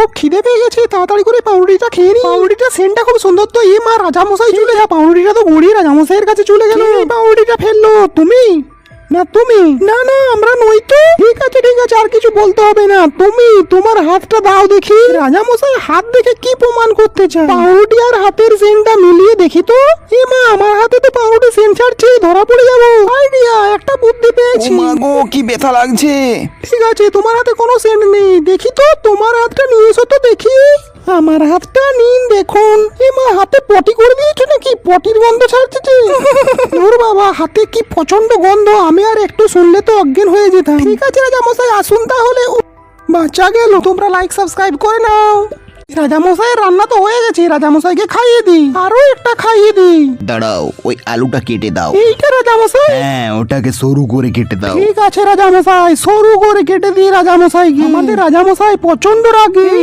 খুব খিদে পেয়ে গেছে, তাড়াতাড়ি করে পাউরুটিটা খেয়ে নি। পাউরুটিটা সেন্টটা খুব সুন্দর তো। এ মা, রাজামশাই চলে যা, পাউরুটিটা তো গড়িয়ে রাজামশাইয়ের কাছে চলে গেল। পাউরুটিটা ফেললো তুমি না তুমি? না না, আমরা নই তো। ঠিক আছে ঠিক আছে, আর কিছু বলতে হবে না। তুমি তোমার হাতটা দাও দেখি। রাজামশাই হাত দেখে কি প্রমাণ করতে চায়? পাউরুটি আর হাতের সেন্টটা মিলিয়ে দেখি তো। এ মা, আমার হাতে তো পাউরুটি সেন্ট ছাড়ছে, ধরা পড়ে যাবো। আইডিয়া, একটা বুদ্ধি পেয়েছি। ও মা গো, কি ব্যথা লাগছে। ঠিক আছে, তোমার হাতে কোনো সেন্ট নেই, দেখি তো তোমার হাতটা নিয়ে এসো তো দেখি। আমার হাতটা নিন দেখুন। এ মা, হাতে পটি করে দিয়েছো নাকি? পটির গন্ধ ছাড়ছে। ওর বাবা, হাতে কি প্রচন্ড গন্ধ, আমি আর একটু শুনলে তো অজ্ঞান হয়ে যেতাম। ঠিক আছে রাজামশাই, আসুন তাহলে। বাচ্চা গেল, তোমরা লাইক সাবস্ক্রাইব করে নাও। রাজামশাইয়ের রান্না তো হয়ে গেছে, রাজামশাইকে খাইয়ে দিই, আরো একটা খাইয়ে দিই। দাঁড়াও, ওই আলুটা কেটে দাও। এইটা রাজামশাই? হ্যাঁ, ওটাকে সরু করে কেটে দাও। ঠিক আছে রাজামশাই, সরু করে কেটে দিই রাজামশাইকে। আমাদের রাজামশাই প্রচন্ড রাগী।